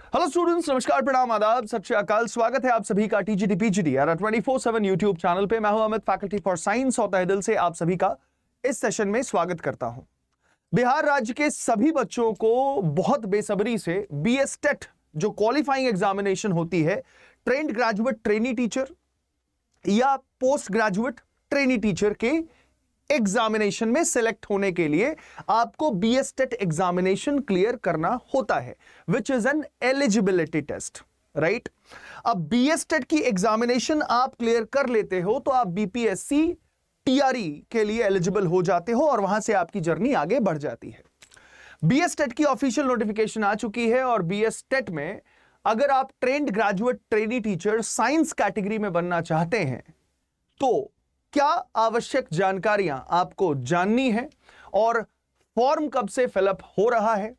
Hello students, नमस्कार, प्रणाम, आदाब, सत श्री अकाल। स्वागत है आप सभी का टीजीटी पीजीटी 24/7 यूट्यूब चैनल पे। मैं हूं अमित, फैकल्टी फॉर साइंस, और तहे दिल से आप सभी का इस सेशन में स्वागत करता हूं। बिहार राज्य के सभी बच्चों को बहुत बेसब्री से बीएस टेट जो क्वालिफाइंग एग्जामिनेशन होती है, ट्रेंड ग्रेजुएट ट्रेनी टीचर या पोस्ट ग्रेजुएट ट्रेनी टीचर के एग्जामिनेशन में सिलेक्ट होने के लिए आपको बीएस टेट एग्जामिनेशन क्लियर करना होता है, which is an eligibility test, right. अब बीएस टेट की एग्जामिनेशन आप क्लियर कर लेते हो तो आप बीपीएससी टीआरई के लिए एलिजिबल हो जाते हो और वहां से आपकी जर्नी आगे बढ़ जाती है। बीएस टेट की ऑफिशियल नोटिफिकेशन आ चुकी है और बीएस टेट में अगर आप trained graduate trainee teacher science category में बनना चाहते हैं तो क्या आवश्यक जानकारियां आपको जाननी है और फॉर्म कब से फिलअप हो रहा है।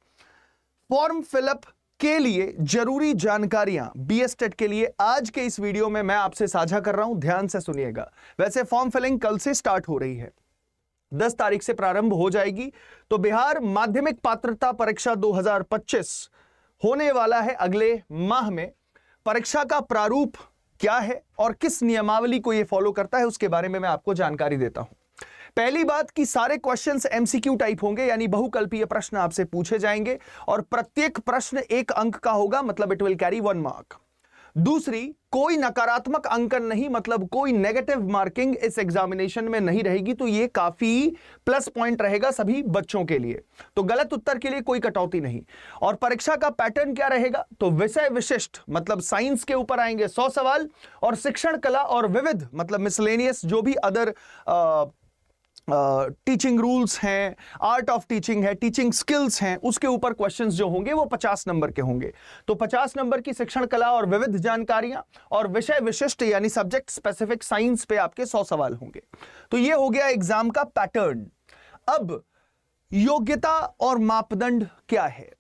फॉर्म फिलअप के लिए जरूरी जानकारियां बीएस टेट के लिए आज के इस वीडियो में मैं आपसे साझा कर रहा हूं, ध्यान से सुनिएगा। वैसे फॉर्म फिलिंग कल से स्टार्ट हो रही है, 10 तारीख से प्रारंभ हो जाएगी। तो बिहार माध्यमिक पात्रता परीक्षा 2025 होने वाला है अगले माह में। परीक्षा का प्रारूप क्या है और किस नियमावली को यह फॉलो करता है उसके बारे में मैं आपको जानकारी देता हूं। पहली बात कि सारे क्वेश्चंस एमसीक्यू टाइप होंगे, यानी बहुकल्पीय प्रश्न आपसे पूछे जाएंगे और प्रत्येक प्रश्न 1 अंक का होगा, मतलब इट विल कैरी 1 मार्क। दूसरी, कोई नकारात्मक अंकन नहीं, मतलब कोई नेगेटिव मार्किंग इस एग्जामिनेशन में नहीं रहेगी, तो ये काफी प्लस पॉइंट रहेगा सभी बच्चों के लिए। तो गलत उत्तर के लिए कोई कटौती नहीं। और परीक्षा का पैटर्न क्या रहेगा, तो विषय विशिष्ट मतलब साइंस के ऊपर आएंगे 100 सवाल, और शिक्षण कला और विविध मतलब मिसलेनियस जो भी अदर टीचिंग रूल्स हैं, आर्ट ऑफ टीचिंग है, टीचिंग स्किल्स हैं, उसके ऊपर क्वेश्चंस जो होंगे वो 50 नंबर के होंगे। तो 50 नंबर की शिक्षण कला और विविध जानकारियां और विषय विशिष्ट यानी सब्जेक्ट स्पेसिफिक साइंस पे आपके 100 सवाल होंगे। तो ये हो गया एग्जाम का पैटर्न। अब योग्यता और मापदंड क्या है,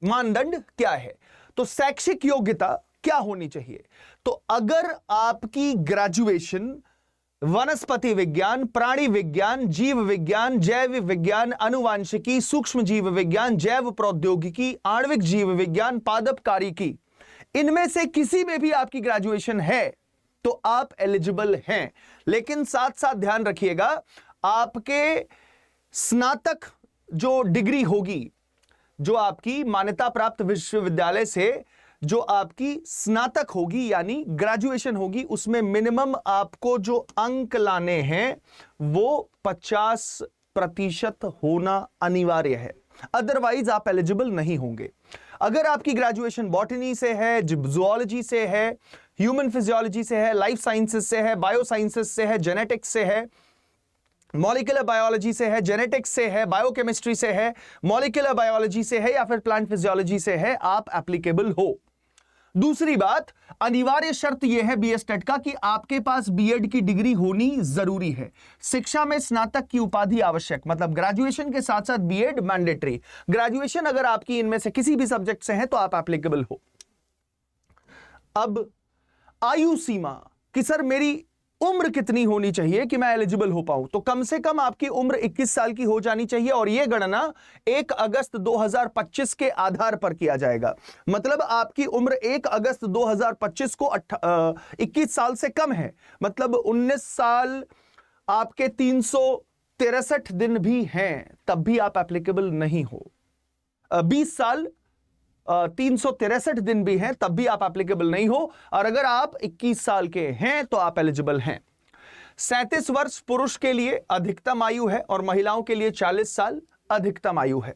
मानदंड क्या है, तो शैक्षिक योग्यता क्या होनी चाहिए। तो अगर आपकी ग्रेजुएशन वनस्पति विज्ञान, प्राणी विज्ञान, जीव विज्ञान, जैव विज्ञान, अनुवांशिकी, सूक्ष्म जीव विज्ञान, जैव प्रौद्योगिकी, आणविक जीव विज्ञान, पादप कारिकी, इनमें से किसी में भी आपकी ग्रेजुएशन है तो आप एलिजिबल हैं। लेकिन साथ साथ ध्यान रखिएगा, आपके स्नातक जो डिग्री होगी, जो आपकी मान्यता प्राप्त विश्वविद्यालय से जो आपकी स्नातक होगी यानी ग्रेजुएशन होगी, उसमें मिनिमम आपको जो अंक लाने हैं वो 50% होना अनिवार्य है, अदरवाइज आप एलिजिबल नहीं होंगे। अगर आपकी ग्रेजुएशन बॉटनी से है, जूलॉजी से है, ह्यूमन फिजियोलॉजी से है, लाइफ साइंसेस से है, बायो साइंसेस से है, जेनेटिक्स से है, मॉलिक्यूलर बायोलॉजी से है, जेनेटिक्स से है, बायोकेमिस्ट्री से है, मॉलिक्यूलर बायोलॉजी से है या फिर प्लांट फिजियोलॉजी से है, आप एप्लीकेबल हो। दूसरी बात, अनिवार्य शर्त यह है बीएस टेट का कि आपके पास बीएड की डिग्री होनी जरूरी है। शिक्षा में स्नातक की उपाधि आवश्यक, मतलब ग्रेजुएशन के साथ साथ बीएड मैंडेटरी। ग्रेजुएशन अगर आपकी इनमें से किसी भी सब्जेक्ट से है तो आप एप्लीकेबल हो। अब आयु सीमा कि सर मेरी उम्र कितनी होनी चाहिए कि मैं एलिजिबल हो पाऊं, तो कम से कम आपकी उम्र 21 साल की हो जानी चाहिए और यह गणना 1 अगस्त 2025 के आधार पर किया जाएगा। मतलब आपकी उम्र 1 अगस्त 2025 को 21 साल से कम है, मतलब 19 साल आपके 363 दिन भी हैं, तब भी आप एप्लीकेबल नहीं हो। 20 साल 363 दिन भी हैं तब भी आप एप्लीकेबल नहीं हो, और अगर आप 21 साल के हैं तो आप एलिजिबल हैं। 37 वर्ष पुरुष के लिए अधिकतम आयु है और महिलाओं के लिए 40 साल अधिकतम आयु है।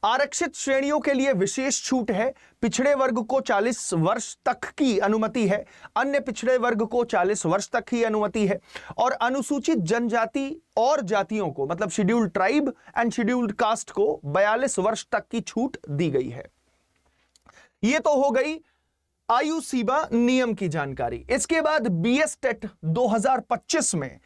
आरक्षित श्रेणियों के लिए विशेष छूट है। पिछड़े वर्ग को 40 वर्ष तक की अनुमति है, अन्य पिछड़े वर्ग को 40 वर्ष तक की अनुमति है, और अनुसूचित जनजाति और जातियों को मतलब scheduled tribe and scheduled caste को 42 वर्ष तक की छूट दी गई है। यह तो हो गई आयु सीमा नियम की जानकारी। इसके बाद बीएस टेट 2025 में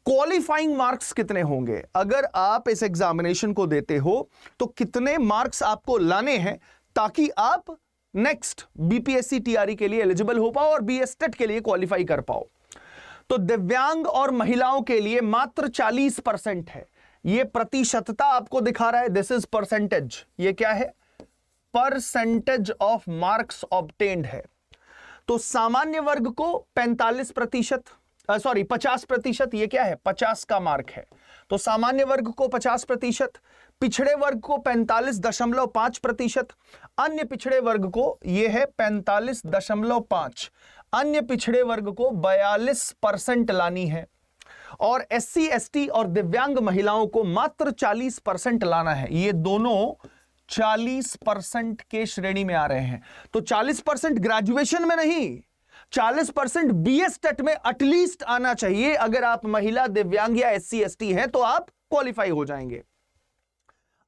क्वालिफाइंग मार्क्स कितने होंगे, अगर आप इस एग्जामिनेशन को देते हो तो कितने मार्क्स आपको लाने हैं ताकि आप नेक्स्ट बीपीएससी टीआरई के लिए एलिजिबल हो पाओ और बीएस टेट के लिए क्वालिफाई कर पाओ। तो दिव्यांग और महिलाओं के लिए मात्र 40% है। यह प्रतिशतता आपको दिखा रहा है, दिस इज परसेंटेज। ये क्या है? परसेंटेज ऑफ मार्क्स ऑब्टेन्ड है। तो सामान्य वर्ग को 50%, ये क्या है, 50 का मार्क है। तो सामान्य वर्ग को 50%, पिछड़े वर्ग को 45.5%, अन्य पिछड़े वर्ग को यह है 45.5, अन्य पिछड़े वर्ग को 42% लानी है, और SC ST और दिव्यांग महिलाओं को मात्र 40% लाना है। ये दोनों 40% के श्रेणी में आ रहे हैं। तो 40% ग्रेजुएशन में नहीं, 40% BS टेट में एटलीस्ट आना चाहिए। अगर आप महिला, दिव्यांग या SC ST हैं तो आप क्वालिफाई हो जाएंगे।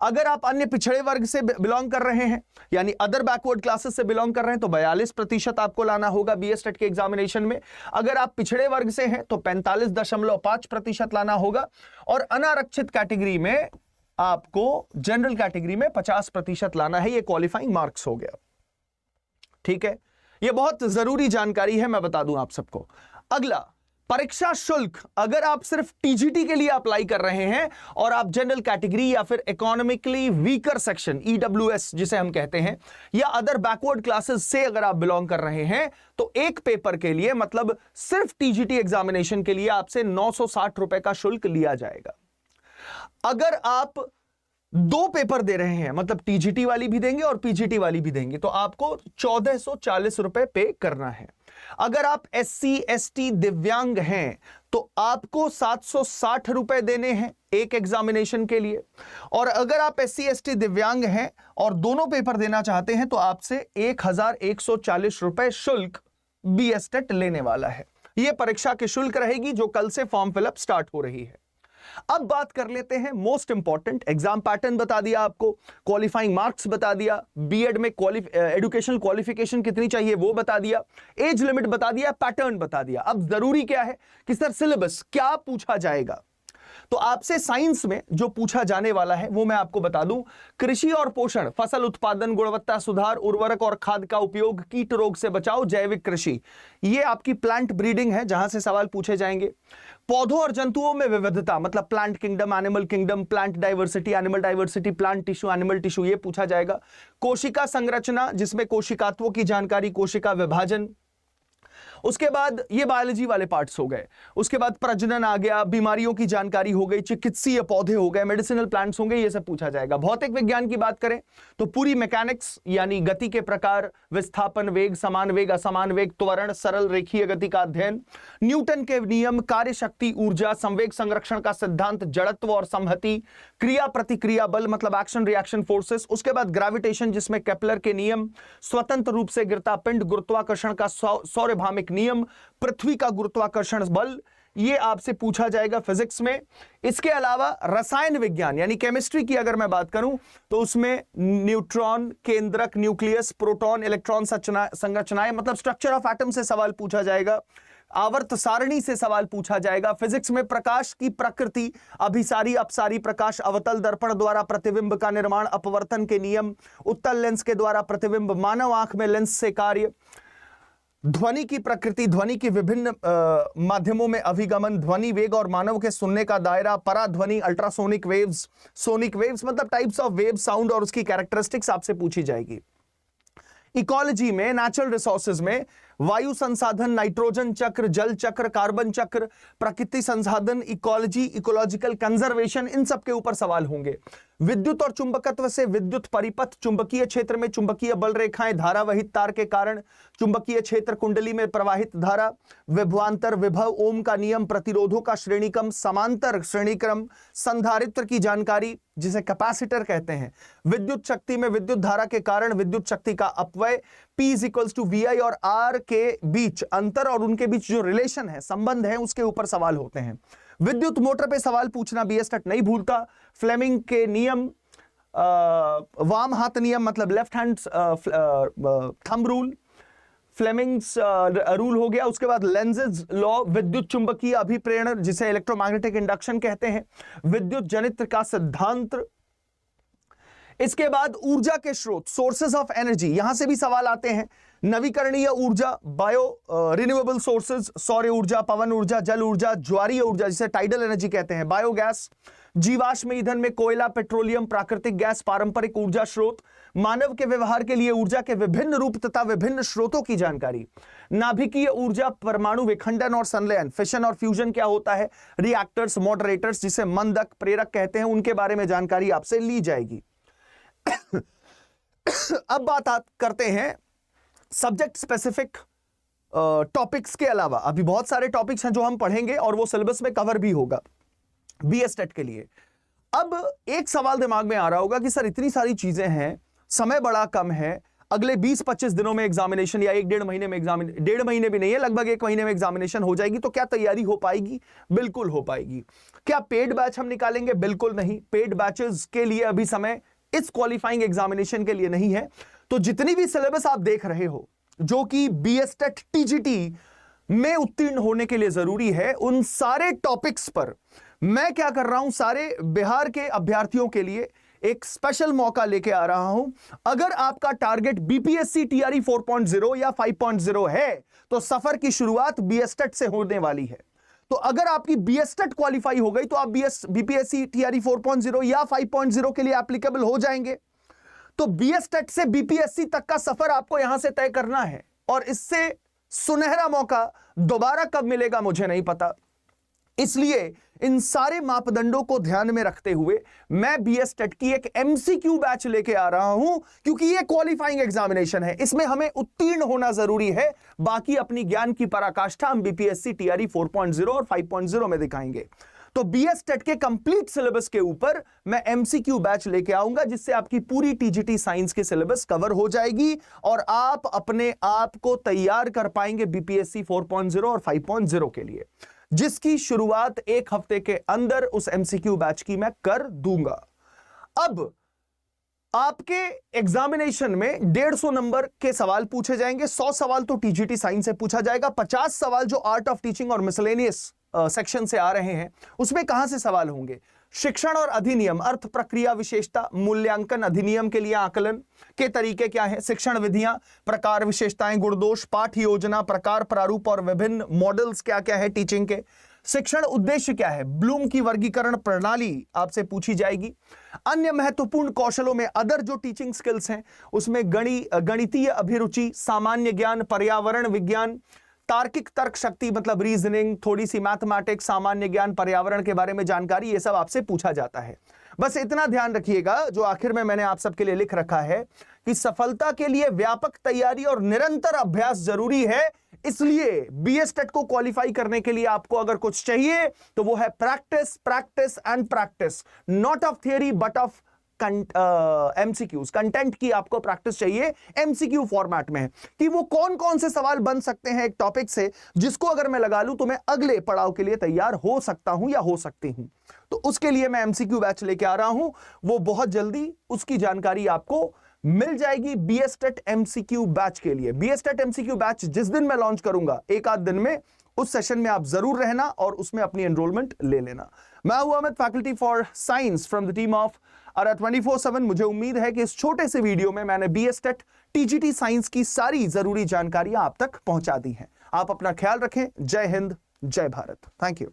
अगर आप अन्य पिछड़े वर्ग से बिलोंग कर रहे हैं, यानी अदर बैकवर्ड क्लासेस से बिलोंग कर रहे हैं, तो 42% आपको लाना होगा BS टेट के एग्जामिनेशन में। अगर आप पिछड़े वर्ग से हैं तो 45.5% लाना होगा, और अनारक्षित कैटेगरी में आपको जनरल कैटेगरी में 50% लाना है। ये क्वालिफाइंग मार्क्स हो गया। ठीक है, ये बहुत जरूरी जानकारी है, मैं बता दूं आप सबको। अगला, परीक्षा शुल्क। अगर आप सिर्फ TGT के लिए अप्लाई कर रहे हैं और आप जनरल कैटेगरी या फिर इकोनॉमिकली वीकर सेक्शन EWS जिसे हम कहते हैं, या अदर बैकवर्ड क्लासेस से अगर आप बिलोंग कर रहे हैं, तो एक पेपर के लिए, मतलब सिर्फ TGT एग्जामिनेशन के लिए आपसे 960 रुपए का शुल्क लिया जाएगा। अगर आप 2 पेपर दे रहे हैं, मतलब TGT वाली भी देंगे और PGT वाली भी देंगे, तो आपको 1440 रुपए पे करना है। अगर आप SC ST दिव्यांग हैं तो आपको 760 रुपए देने हैं एक एग्जामिनेशन के लिए, और अगर आप SC ST दिव्यांग हैं और दोनों पेपर देना चाहते हैं तो आपसे 1140 रुपए शुल्क BS टेट लेने वाला है। यह परीक्षा की शुल्क रहेगी जो कल से फॉर्म फिलअप स्टार्ट हो रही है। अब बात कर लेते हैं मोस्ट इंपॉर्टेंट, एग्जाम पैटर्न बता दिया आपको, क्वालिफाइंग मार्क्स बता दिया, बीएड में एजुकेशनल क्वालिफिकेशन कितनी चाहिए वो बता दिया, एज लिमिट बता दिया, पैटर्न बता दिया। अब जरूरी क्या है कि सर सिलेबस क्या पूछा जाएगा, तो आपसे साइंस में जो पूछा जाने वाला है वो मैं आपको बता दूं। कृषि और पोषण, फसल उत्पादन, गुणवत्ता सुधार, उर्वरक और खाद का उपयोग, कीट रोग से बचाव, जैविक कृषि, ये आपकी प्लांट ब्रीडिंग है जहां से सवाल पूछे जाएंगे। पौधों और जंतुओं में विविधता, मतलब plant kingdom, animal kingdom, plant diversity, animal diversity, plant tissue, animal tissue, ये पूछा जाएगा। कोशिका संरचना, जिसमें कोशिकात्वों की जानकारी, कोशिका विभाजन, उसके बाद ये बायोलॉजी वाले पार्ट्स हो गए। उसके बाद प्रजनन आ गया, बीमारियों की जानकारी हो गई, चिकित्सीय पौधे हो गए, मेडिसिनल प्लांट्स होंगे, ये सब पूछा जाएगा। भौतिक विज्ञान की बात करें तो पूरी मैकेनिक्स, यानी गति के प्रकार, विस्थापन, वेग, समान वेग, असमान वेग, त्वरण, सरल रेखीय गति का अध्ययन, न्यूटन के नियम, कार्य शक्ति, ऊर्जा, संवेग संरक्षण का सिद्धांत, जड़त्व और संहति, क्रिया प्रतिक्रिया बल, मतलब एक्शन रिएक्शन फोर्सेस। उसके बाद ग्रेविटेशन, जिसमें केपलर के नियम, स्वतंत्र रूप से गिरता पिंड, गुरुत्वाकर्षण का सौरभामिक नियम, पृथ्वी का गुरुत्वाकर्षण बल, ये आपसे पूछा जाएगा फिजिक्स में। इसके अलावा रसायन विज्ञान यानी केमिस्ट्री की अगर मैं बात करूं तो उसमें न्यूट्रॉन, केंद्रक, न्यूक्लियस, प्रोटॉन, इलेक्ट्रॉन संरचनाएं, मतलब स्ट्रक्चर ऑफ एटम से सवाल पूछा जाएगा। आवर्त सारणी से सवाल पूछा जाएगा। फिजिक्स में प्रकाश की प्रकृति, अभिसारी, अपसारी प्रकाश, अवतल दर्पण द्वारा प्रतिबिंब का निर्माण, अपवर्तन के नियम, उत्तल लेंस के द्वारा प्रतिबिंब, मानव आंख में लेंस से कार्य, ध्वनि की प्रकृति, ध्वनि की विभिन्न माध्यमों में अभिगमन, ध्वनि वेग और मानव के सुनने का दायरा, पराध्वनि, अल्ट्रासोनिक वेव्स, सोनिक वेव्स, मतलब टाइप्स ऑफ वेव, साउंड और उसकी कैरेक्टरिस्टिक्स आपसे पूछी जाएगी। इकोलॉजी में, नेचुरल रिसोर्सेज में वायु संसाधन, नाइट्रोजन चक्र, जल चक्र, कार्बन चक्र, प्रकृति संसाधन, इकोलॉजी, इकोलॉजिकल कंजर्वेशन, इन सब के ऊपर सवाल होंगे। विद्युत और चुंबकत्व से विद्युत परिपथ, चुंबकीय क्षेत्र में चुंबकीय बल रेखाएं, धारा वहित तार के कारण चुंबकीय क्षेत्र, कुंडली में प्रवाहित धारा, विभवांतर, विभव, ओम का नियम, प्रतिरोधों का श्रेणीक्रम, समांतर श्रेणीक्रम, संधारित्र की जानकारी जिसे कैपेसिटर कहते हैं, विद्युत शक्ति में विद्युत धारा के कारण विद्युत शक्ति का अपव्यय, P इक्वल्स टू VI और R के बीच अंतर और उनके बीच जो रिलेशन है, संबंध है, उसके ऊपर सवाल होते हैं। विद्युत मोटर पे सवाल पूछना BS टेट नहीं भूलता। फ्लेमिंग के नियम, वाम हाथ नियम, मतलब left hand thumb rule, Fleming's rule हो गया। उसके बाद लेंजेज लॉ, विद्युत चुंबकीय अभिप्रेरण जिसे इलेक्ट्रोमैग्नेटिक इंडक्शन कहते हैं, विद्युत जनित्र का सिद्धांत। इसके बाद ऊर्जा के स्रोत, सोर्सेज ऑफ एनर्जी, यहां से भी सवाल आते हैं। नवीकरणीय ऊर्जा, बायो रिन्यूएबल सोर्सेज, सौर ऊर्जा, पवन ऊर्जा, जल ऊर्जा, ज्वारीय ऊर्जा जिसे टाइडल एनर्जी कहते हैं, बायोगैस, जीवाश्म ईंधन में कोयला, पेट्रोलियम, प्राकृतिक गैस, पारंपरिक ऊर्जा स्रोत, मानव के व्यवहार के लिए ऊर्जा के विभिन्न रूप तथा विभिन्न स्रोतों की जानकारी, नाभिकीय ऊर्जा, परमाणु विखंडन और संलयन, फिशन और फ्यूजन क्या होता है, रिएक्टर्स, मॉडरेटर्स जिसे मंदक, प्रेरक कहते हैं, उनके बारे में जानकारी आपसे ली जाएगी। अब बात करते हैं सब्जेक्ट स्पेसिफिक टॉपिक्स के अलावा। अभी बहुत सारे टॉपिक्स हैं जो हम पढ़ेंगे और वो सिलेबस में कवर भी होगा बीएसटेट के लिए। अब एक सवाल दिमाग में आ रहा होगा कि सर इतनी सारी चीजें हैं, समय बड़ा कम है, अगले 20-25 दिनों में एग्जामिनेशन या 1-1.5 महीने में एग्जामिनेशन, 1.5 महीने भी नहीं है, लगभग 1 महीने में एग्जामिनेशन हो जाएगी, तो क्या तैयारी हो पाएगी? बिल्कुल हो पाएगी। क्या पेड बैच हम निकालेंगे? बिल्कुल नहीं। पेड बैचेस के लिए अभी समय इस क्वालिफाइंग एग्जामिनेशन के लिए नहीं है। तो जितनी भी सिलेबस आप देख रहे हो जो कि बीएसटेट टीजीटी में उत्तीर्ण होने के लिए जरूरी है, उन सारे टॉपिक्स पर मैं क्या कर रहा हूं, सारे बिहार के अभ्यर्थियों के लिए एक स्पेशल मौका लेके आ रहा हूं। अगर आपका टारगेट बीपीएससी टीआरई 4.0 या 5.0 है तो सफर की शुरुआत बीएसटेट से होने वाली है। तो अगर आपकी बीएसटेट क्वालिफाई हो गई तो आप बीपीएससी टीआरई 4.0 या 5.0 के लिए एप्लीकेबल हो जाएंगे। तो बीएसटेट से बीपीएससी तक का सफर आपको यहां से तय करना है, और इससे सुनहरा मौका दोबारा कब मिलेगा मुझे नहीं पता। इसलिए इन सारे मापदंडों को ध्यान में रखते हुए मैं बीएसटेट की एक एमसीक्यू बैच लेके आ रहा हूं, क्योंकि ये क्वालिफाइंग एग्जामिनेशन है, इसमें हमें उत्तीर्ण होना जरूरी है। बाकी अपनी ज्ञान की पराकाष्ठा हम बीपीएससी टीआरई 4.0 और 5.0 में दिखाएंगे। तो बीएसटेट के कंप्लीट सिलेबस के ऊपर मैं एमसीक्यू बैच लेके आऊंगा, जिससे आपकी पूरी टीजीटी साइंस की सिलेबस कवर हो जाएगी और आप अपने आप को तैयार कर पाएंगे बीपीएससी 4.0 और 5.0 के लिए, जिसकी शुरुआत 1 हफ्ते के अंदर उस एमसीक्यू बैच की मैं कर दूंगा। अब आपके एग्जामिनेशन में 150 नंबर के सवाल पूछे जाएंगे। 100 सवाल तो टीजीटी साइंस से पूछा जाएगा। 50 सवाल जो आर्ट ऑफ टीचिंग और मिसलेनियस सेक्शन से आ रहे हैं, उसमें कहां से सवाल होंगे? शिक्षण और अधिनियम, अर्थ, प्रक्रिया, विशेषता, मूल्यांकन अधिनियम के लिए आकलन के तरीके क्या है, शिक्षण विधियां, प्रकार, विशेषताएं, गुणदोष, पाठ योजना, प्रकार, प्रारूप और विभिन्न मॉडल्स क्या क्या है टीचिंग के, शिक्षण उद्देश्य क्या है, ब्लूम की वर्गीकरण प्रणाली आपसे पूछी जाएगी। अन्य महत्वपूर्ण कौशलों में अदर जो टीचिंग स्किल्स हैं उसमें गणितीय अभिरुचि, सामान्य ज्ञान, पर्यावरण विज्ञान, तार्किक तर्क शक्ति मतलब रीजनिंग, थोड़ी सी मैथमेटिक्स, सामान्य ज्ञान, पर्यावरण के बारे में जानकारी, ये सब आपसे पूछा जाता है। बस इतना ध्यान रखिएगा, जो आखिर में मैंने आप सबके लिए लिख रखा है कि सफलता के लिए व्यापक तैयारी और निरंतर अभ्यास जरूरी है। इसलिए बीएसटेट को क्वालिफाई करने के लिए आपको अगर कुछ चाहिए तो वो है practice, practice and practice, not of theory but of MCQs. Content की आपको प्रैक्टिस चाहिए एमसीक्यू फॉर्मेट में, कि वो कौन कौन से सवाल बन सकते हैं एक टॉपिक से, जिसको अगर मैं लगा लूं तो मैं अगले पड़ाव के लिए तैयार हो सकता हूं या हो सकती हूं। तो उसके लिए मैं एमसीक्यू बैच लेके आ रहा हूं, वो बहुत जल्दी उसकी जानकारी आपको मिल जाएगी बीएसटेट एमसीक्यू बैच के लिए। बीएसटेट एमसीक्यू बैच जिस दिन मैं लॉन्च करूंगा, एक आध दिन में, उस सेशन में आप जरूर रहना और उसमें अपनी एनरोलमेंट ले लेना। मैं हूं Amit, faculty for science from the team of ARA 24/7। मुझे उम्मीद है कि इस छोटे से वीडियो में मैंने बीएसटेट टीजीटी साइंस की सारी जरूरी जानकारियां आप तक पहुंचा दी हैं। आप अपना ख्याल रखें। जय हिंद, जय भारत। Thank you.